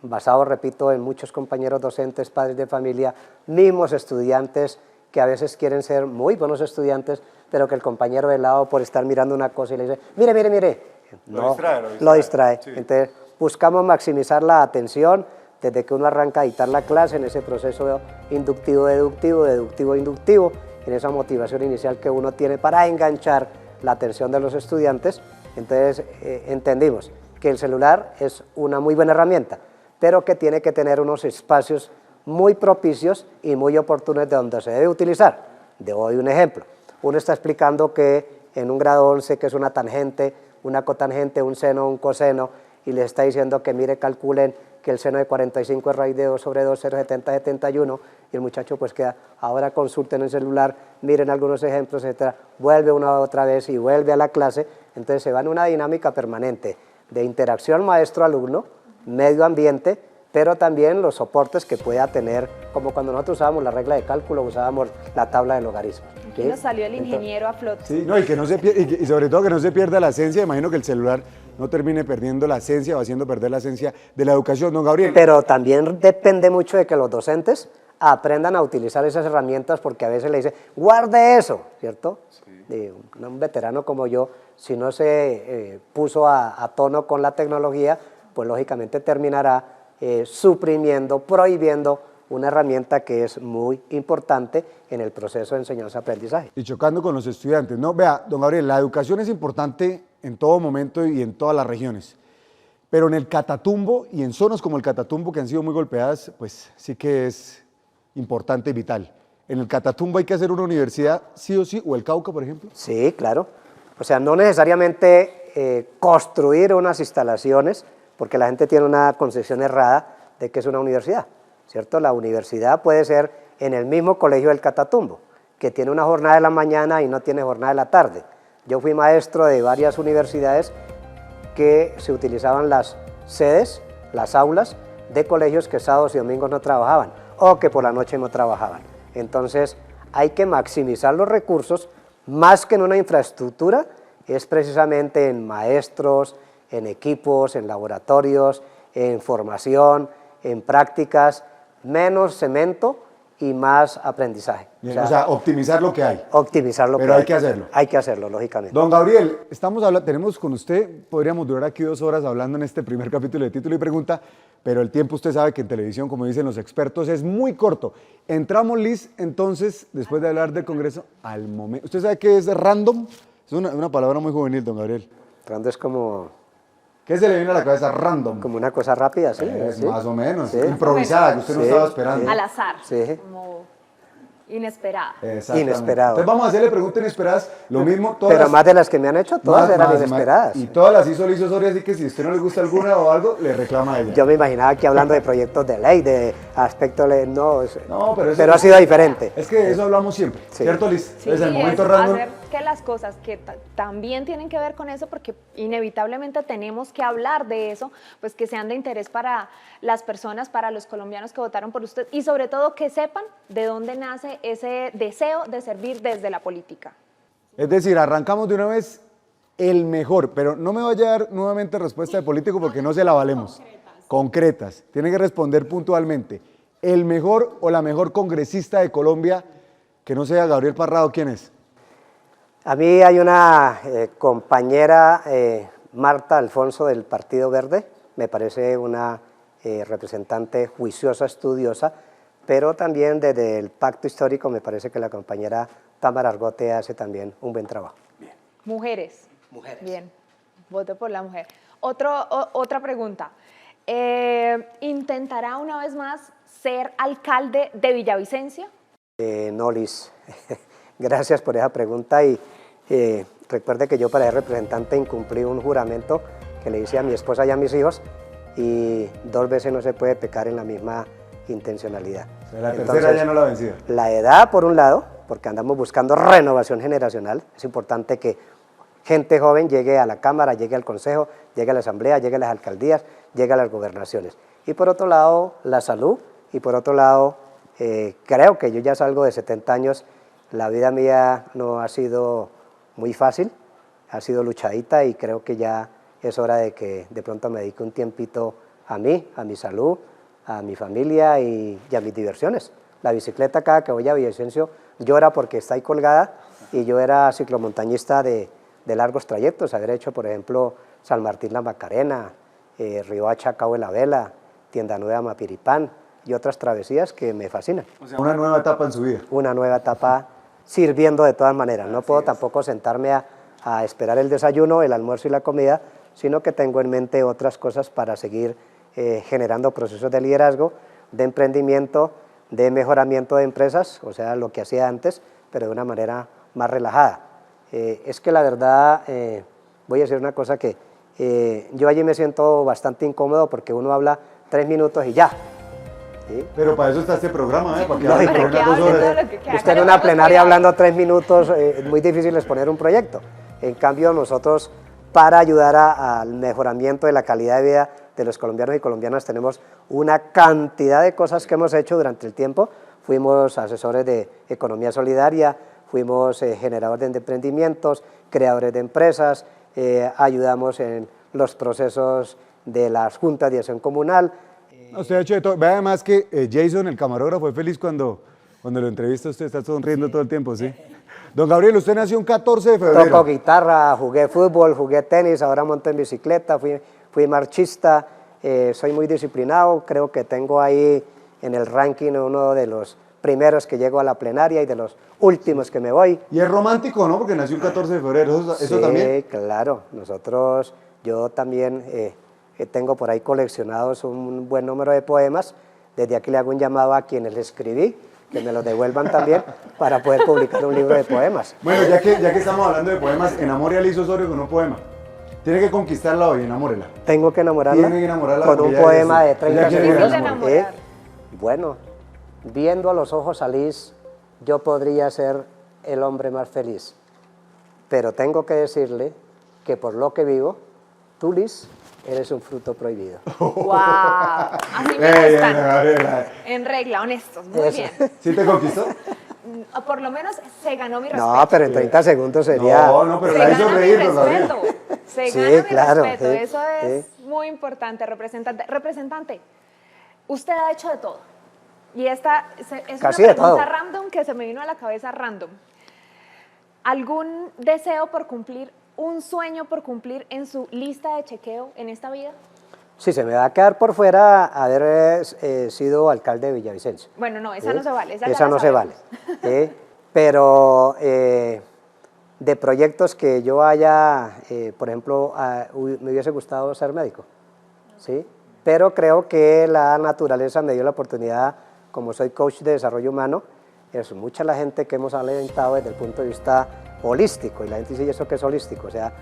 basado, repito, en muchos compañeros docentes, padres de familia, mismos estudiantes que a veces quieren ser muy buenos estudiantes, pero que el compañero de lado por estar mirando una cosa y le dice, mire, mire, mire, no, lo distrae. Sí. Entonces buscamos maximizar la atención desde que uno arranca a dictar la clase en ese proceso inductivo-deductivo, deductivo-inductivo, en esa motivación inicial que uno tiene para enganchar la atención de los estudiantes. Entonces entendimos que el celular es una muy buena herramienta, pero que tiene que tener unos espacios muy propicios y muy oportunos de donde se debe utilizar. De hoy un ejemplo. Uno está explicando que en un grado 11, que es una tangente, una cotangente, un seno, un coseno, y les está diciendo que mire, calculen que el seno de 45 es raíz de 2 sobre 2, 0,70, 71, y el muchacho pues queda, ahora consulten el celular, miren algunos ejemplos, etcétera, vuelve una otra vez y vuelve a la clase. Entonces se va en una dinámica permanente de interacción maestro-alumno, medio ambiente, pero también los soportes que pueda tener, como cuando nosotros usábamos la regla de cálculo, usábamos la tabla de logaritmos. Aquí nos salió el ingeniero a flote. Sí, no, y que no se y sobre todo que no se pierda la esencia. Imagino que el celular no termine perdiendo la esencia o haciendo perder la esencia de la educación, don Gabriel. Pero también depende mucho de que los docentes aprendan a utilizar esas herramientas, porque a veces le dicen, guarde eso, ¿cierto? Sí. Un veterano como yo, si no se puso a tono con la tecnología, pues lógicamente terminará suprimiendo, prohibiendo una herramienta que es muy importante en el proceso de enseñanza-aprendizaje. Y chocando con los estudiantes, ¿no? Vea, don Gabriel, la educación es importante en todo momento y en todas las regiones, pero en el Catatumbo y en zonas como el Catatumbo, que han sido muy golpeadas, pues sí que es importante y vital. ¿En el Catatumbo hay que hacer una universidad sí o sí, o el Cauca, por ejemplo? Sí, claro. O sea, no necesariamente construir unas instalaciones, porque la gente tiene una concepción errada de que es una universidad, ¿cierto? La universidad puede ser en el mismo colegio del Catatumbo, que tiene una jornada de la mañana y no tiene jornada de la tarde. Yo fui maestro de varias universidades que se utilizaban las sedes, las aulas de colegios que sábados y domingos no trabajaban, o que por la noche no trabajaban. Entonces hay que maximizar los recursos, más que en una infraestructura, es precisamente en maestros, en equipos, en laboratorios, en formación, en prácticas, menos cemento y más aprendizaje. Bien, o sea, optimizar lo que hay. Optimizar lo que hay. Pero hay que hacerlo. Hay que hacerlo, lógicamente. Don Gabriel, tenemos con usted, podríamos durar aquí 2 horas hablando en este primer capítulo de Título y Pregunta, pero el tiempo usted sabe que en televisión, como dicen los expertos, es muy corto. Entramos, Liz, entonces, después de hablar del Congreso, al momento. ¿Usted sabe qué es random? Es una palabra muy juvenil, don Gabriel. Random es como... ¿Qué se le viene a la cabeza? Random. Como una cosa rápida, sí. ¿Sí? Más o menos. Sí. Improvisada, que usted no estaba esperando. Al azar. Sí. Como inesperada. Inesperado. Entonces vamos a hacerle preguntas inesperadas, lo mismo todas. Pero más de las que me han hecho, todas eran inesperadas. Y todas las hizo Liz Osorio, así que si a usted no le gusta alguna o algo, le reclama a ella. Yo me imaginaba que hablando de proyectos de ley, de aspectos de ley, no, pero ha sido diferente. Es que de eso hablamos siempre, Sí. ¿cierto, Liz? Sí, Desde el momento es random. hacer que las cosas que también tienen que ver con eso, porque inevitablemente tenemos que hablar de eso, pues que sean de interés para las personas, para los colombianos que votaron por usted, y sobre todo que sepan de dónde nace ese deseo de servir desde la política. Es decir, arrancamos de una vez el mejor, pero no me vaya a dar nuevamente respuesta de político porque no se la valemos. Concretas. Tiene que responder puntualmente. El mejor o la mejor congresista de Colombia, que no sea Gabriel Parrado, ¿quién es? A mí hay una compañera, Marta Alfonso, del Partido Verde, me parece una representante juiciosa, estudiosa, pero también desde el pacto histórico me parece que la compañera Tamara Argote hace también un buen trabajo. Bien. Mujeres. Mujeres. Bien, voto por la mujer. Otra pregunta. ¿Intentará una vez más ser alcalde de Villavicencio? No, Liz, gracias por esa pregunta y recuerde que yo para ser representante incumplí un juramento que le hice a mi esposa y a mis hijos y 2 veces no se puede pecar en la misma intencionalidad. La tercera ya no la vencida. La edad por un lado porque andamos buscando renovación generacional. Es importante que gente joven llegue a la Cámara, llegue al Consejo, llegue a la Asamblea, llegue a las alcaldías, llegue a las gobernaciones. Y por otro lado, la salud, y por otro lado, creo que yo ya salgo de 70 años, la vida mía no ha sido muy fácil, ha sido luchadita y creo que ya es hora de que de pronto me dedique un tiempito a mí, a mi salud, a mi familia y a mis diversiones. La bicicleta cada que voy a Villavicencio llora porque está ahí colgada y yo era ciclomontañista de largos trayectos, haber hecho por ejemplo San Martín La Macarena, Riohacha Cabo de la Vela, Tienda Nueva Mapiripán y otras travesías que me fascinan. O sea, una nueva etapa en su vida. Una nueva etapa sirviendo de todas maneras, no puedo tampoco sentarme a esperar el desayuno, el almuerzo y la comida, sino que tengo en mente otras cosas para seguir generando procesos de liderazgo, de emprendimiento, de mejoramiento de empresas, o sea, lo que hacía antes, pero de una manera más relajada. Es que la verdad, voy a decir una cosa que yo allí me siento bastante incómodo porque uno habla 3 minutos y ya. ¿Sí? Pero para eso está este programa, para que No, hable y por para unas que 2 hable horas. todo lo que quiera. Usted en una plenaria hablando 3 minutos, es muy difícil exponer un proyecto. En cambio, nosotros, para ayudar al mejoramiento de la calidad de vida de los colombianos y colombianas, tenemos una cantidad de cosas que hemos hecho durante el tiempo. Fuimos asesores de economía solidaria, fuimos generadores de emprendimientos, creadores de empresas, ayudamos en los procesos de las juntas de acción comunal. Usted ha hecho de todo. Ve además que Jason, el camarógrafo, fue feliz cuando lo entrevista. Usted está sonriendo todo el tiempo, ¿sí? Don Gabriel, usted nació un 14 de febrero. Toco guitarra, jugué fútbol, jugué tenis, ahora monto en bicicleta, fui marchista, soy muy disciplinado, creo que tengo ahí en el ranking uno de los primeros que llego a la plenaria y de los últimos que me voy. Y es romántico, ¿no? Porque nació un 14 de febrero, eso Sí, también. claro, yo también tengo por ahí coleccionados un buen número de poemas, desde aquí le hago un llamado a quienes les escribí, que me los devuelvan también para poder publicar un libro de poemas. Bueno, ya que estamos hablando de poemas, enamore a Liz Osorio con un poema. Tiene que conquistarla hoy, enamórela. Tengo que enamorarla, Tiene que enamorarla con porque un ella poema es- de ella 30 quiere segundos. enamorar. Bueno, viendo a los ojos a Liz, yo podría ser el hombre más feliz, pero tengo que decirle que por lo que vivo, tú, Liz, eres un fruto prohibido. ¡Wow! Así me Ey, gustan. Gabriela, En regla, honestos, muy Eso. bien. ¿sí te conquistó? Por lo menos se ganó mi respeto. No, pero en 30 segundos sería... No, pero Se la hizo gana mi reír, don Gabriel. respeto. Se Sí, gana mi claro, respeto. sí, Eso es sí. muy importante, representante. Representante, usted ha hecho de todo. Y esta es Casi una de todo. pregunta random que se me vino a la cabeza random. ¿Algún deseo por cumplir, un sueño por cumplir en su lista de chequeo en esta vida? Sí, se me va a quedar por fuera haber sido alcalde de Villavicencio. Bueno, no, esa no se vale. Esa ya la no se vale. sabemos. Pero de proyectos que yo haya, por ejemplo, me hubiese gustado ser médico, ¿sí? Pero creo que la naturaleza me dio la oportunidad, como soy coach de desarrollo humano, es mucha la gente que hemos alentado desde el punto de vista holístico, y la gente dice, ¿y eso qué es holístico? O sea,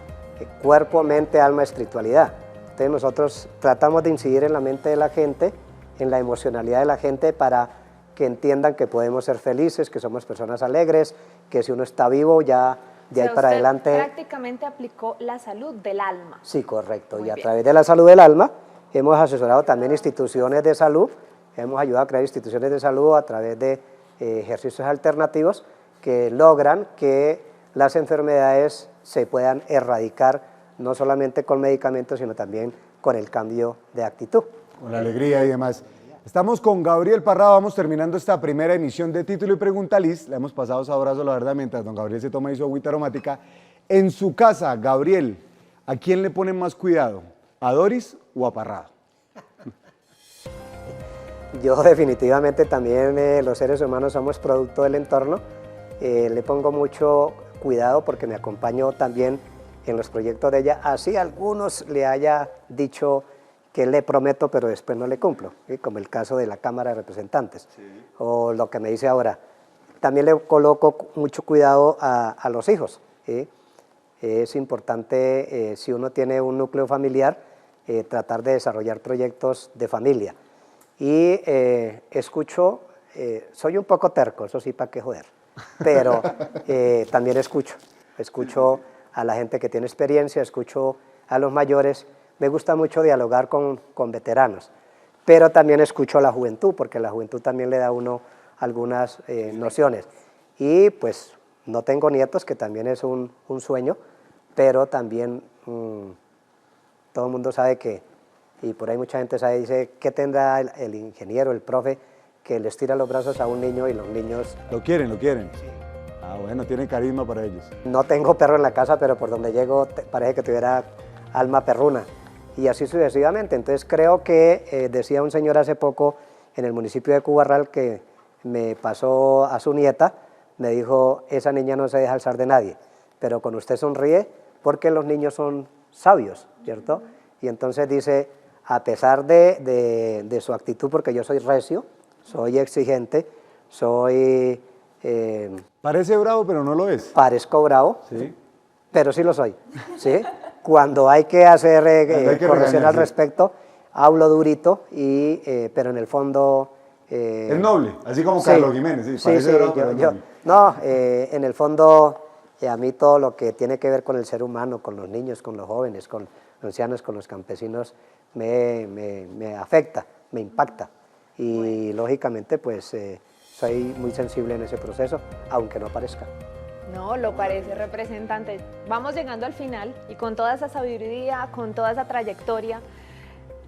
cuerpo, mente, alma, espiritualidad. Entonces nosotros tratamos de incidir en la mente de la gente, en la emocionalidad de la gente para que entiendan que podemos ser felices, que somos personas alegres, que si uno está vivo ya de ahí O sea, para usted adelante... prácticamente aplicó la salud del alma. Sí, correcto. Muy Y a bien. través de la salud del alma hemos asesorado también instituciones de salud, hemos ayudado a crear instituciones de salud a través de ejercicios alternativos que logran que las enfermedades se puedan erradicar no solamente con medicamentos, sino también con el cambio de actitud. Con la alegría y demás. Estamos con Gabriel Parra, vamos terminando esta primera emisión de Título y Pregunta Liz. Le hemos pasado sabroso, la verdad, mientras don Gabriel se toma ahí su agüita aromática. En su casa, Gabriel, ¿a quién le ponen más cuidado? ¿A Doris o a Parrado? Yo definitivamente también los seres humanos somos producto del entorno. Le pongo mucho cuidado porque me acompaño también en los proyectos de ella. Así algunos le haya dicho que le prometo, pero después no le cumplo, ¿sí? Como el caso de la Cámara de Representantes, o lo que me dice ahora. También le coloco mucho cuidado a los hijos, ¿sí? Es importante, si uno tiene un núcleo familiar, tratar de desarrollar proyectos de familia. Y escucho, soy un poco terco, eso sí, para qué joder. pero también escucho a la gente que tiene experiencia, escucho a los mayores, me gusta mucho dialogar con veteranos, pero también escucho a la juventud, porque la juventud también le da a uno algunas nociones. Y pues no tengo nietos, que también es un sueño, pero también todo el mundo sabe que, y por ahí mucha gente sabe, dice, ¿qué tendrá el ingeniero, el profe, que les tira los brazos a un niño y los niños... Lo quieren, lo quieren. Sí. Ah, bueno, tienen carisma para ellos. No tengo perro en la casa, pero por donde llego parece que tuviera alma perruna. Y así sucesivamente. Entonces creo que, decía un señor hace poco en el municipio de Cubarral, que me pasó a su nieta, me dijo, esa niña no se deja alzar de nadie, pero con usted sonríe porque los niños son sabios, ¿cierto? Y entonces dice, a pesar de su actitud, porque yo soy recio, soy exigente, soy... Parece bravo, pero no lo es. Parezco bravo, Sí. pero sí lo soy, ¿sí? Cuando hay que hacer corrección al respecto, hablo durito, pero en el fondo... es noble, así como sí, Carlos Jiménez. Sí, parece bravo, pero es noble. No, en el fondo, a mí todo lo que tiene que ver con el ser humano, con los niños, con los jóvenes, con los ancianos, con los campesinos, me afecta, me impacta. Y lógicamente, pues, soy muy sensible en ese proceso, aunque no parezca. No, lo parece, representante. Vamos llegando al final y con toda esa sabiduría, con toda esa trayectoria,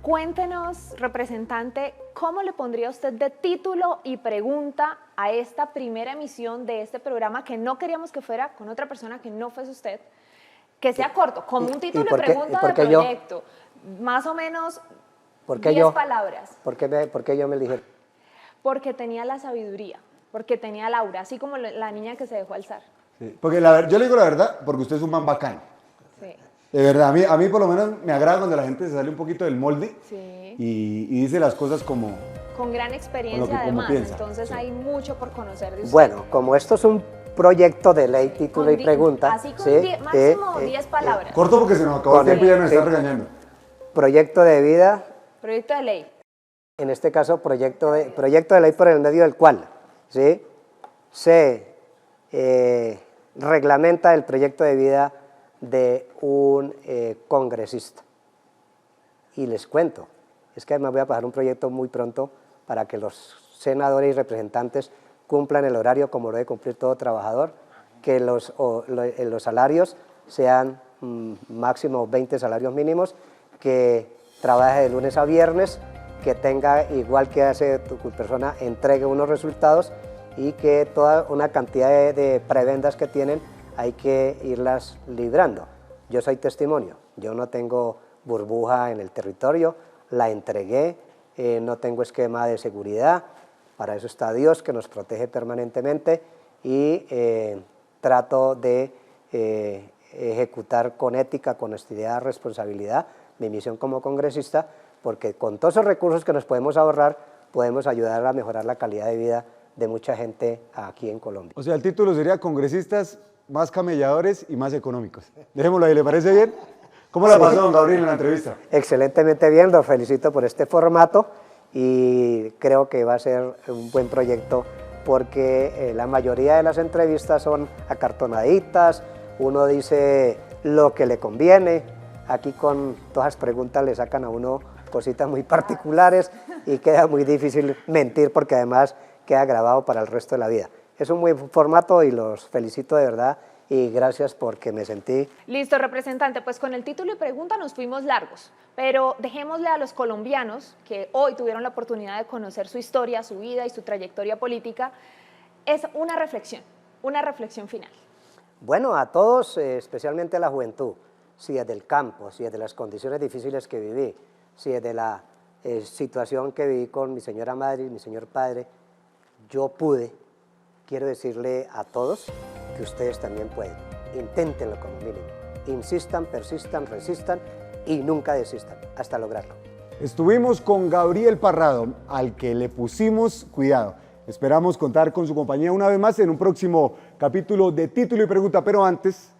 cuéntenos, representante, ¿cómo le pondría usted de título y pregunta a esta primera emisión de este programa, que no queríamos que fuera con otra persona que no fuese usted? Que sea corto, como un título y pregunta de proyecto, más o menos 10 palabras. ¿Por qué yo me eligí? Porque tenía la sabiduría, porque tenía Laura, así como la niña que se dejó alzar. Sí, porque yo le digo la verdad, porque usted es un man bacán. Sí. De verdad, a mí por lo menos me agrada cuando la gente se sale un poquito del molde Sí. y dice las cosas como... Con gran experiencia como además, piensa, entonces sí. hay mucho por conocer de usted. Bueno, como esto es un proyecto de ley, título y pregunta... Así con ¿sí? máximo 10 palabras. Corto porque se nos acabó el tiempo y ya nos está regañando. Proyecto de vida, Proyecto de ley. en este caso proyecto de ley por el medio del cual, ¿sí?, se reglamenta el proyecto de vida de un congresista. Y les cuento, es que además voy a pasar un proyecto muy pronto para que los senadores y representantes cumplan el horario como lo debe cumplir todo trabajador, que los salarios sean máximo 20 salarios mínimos, que trabaje de lunes a viernes, que tenga, igual que hace tu persona, entregue unos resultados, y que toda una cantidad de prebendas que tienen hay que irlas librando. Yo soy testimonio, yo no tengo burbuja en el territorio, la entregué, no tengo esquema de seguridad, para eso está Dios que nos protege permanentemente, y trato de ejecutar con ética, con honestidad, responsabilidad mi misión como congresista, porque con todos esos recursos que nos podemos ahorrar, podemos ayudar a mejorar la calidad de vida de mucha gente aquí en Colombia. O sea, el título sería Congresistas más camelladores y más económicos. Dejémoslo ahí, ¿le parece bien? ¿Cómo la pasó, don Gabriel, en la entrevista? Excelentemente bien, lo felicito por este formato y creo que va a ser un buen proyecto porque la mayoría de las entrevistas son acartonaditas, uno dice lo que le conviene, aquí con todas las preguntas le sacan a uno cositas muy particulares y queda muy difícil mentir porque además queda grabado para el resto de la vida. Es un buen formato y los felicito de verdad y gracias porque me sentí... Listo, representante, pues con el título y pregunta nos fuimos largos, pero dejémosle a los colombianos que hoy tuvieron la oportunidad de conocer su historia, su vida y su trayectoria política, es una reflexión final. Bueno, a todos, especialmente a la juventud, si es del campo, si es de las condiciones difíciles que viví, si es de la situación que viví con mi señora madre y mi señor padre, yo pude, quiero decirle a todos que ustedes también pueden. Inténtenlo como mínimo. Insistan, persistan, resistan y nunca desistan hasta lograrlo. Estuvimos con Gabriel Parrado, al que le pusimos cuidado. Esperamos contar con su compañía una vez más en un próximo capítulo de Título y Pregunta, pero antes,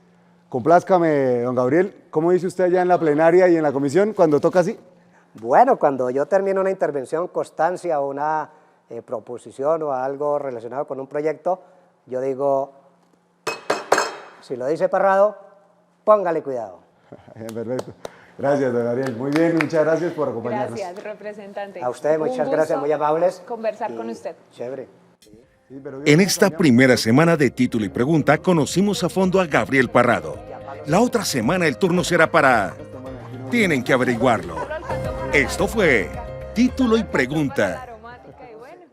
complázcame, don Gabriel, ¿cómo dice usted allá en la plenaria y en la comisión cuando toca así? Bueno, cuando yo termino una intervención, constancia o una proposición o algo relacionado con un proyecto, yo digo, si lo dice Parrado, póngale cuidado. Perfecto. Gracias, don Gabriel. Muy bien, muchas gracias por acompañarnos. Gracias, representante. A usted, Un muchas gusto gracias, muy amables. conversar con Y usted. Chévere. Sí, pero En esta primera semana de Título y Pregunta conocimos a fondo a Gabriel Parrado. La otra semana el turno será para... Tienen que averiguarlo. Esto fue Título y Pregunta. Aromática y bueno.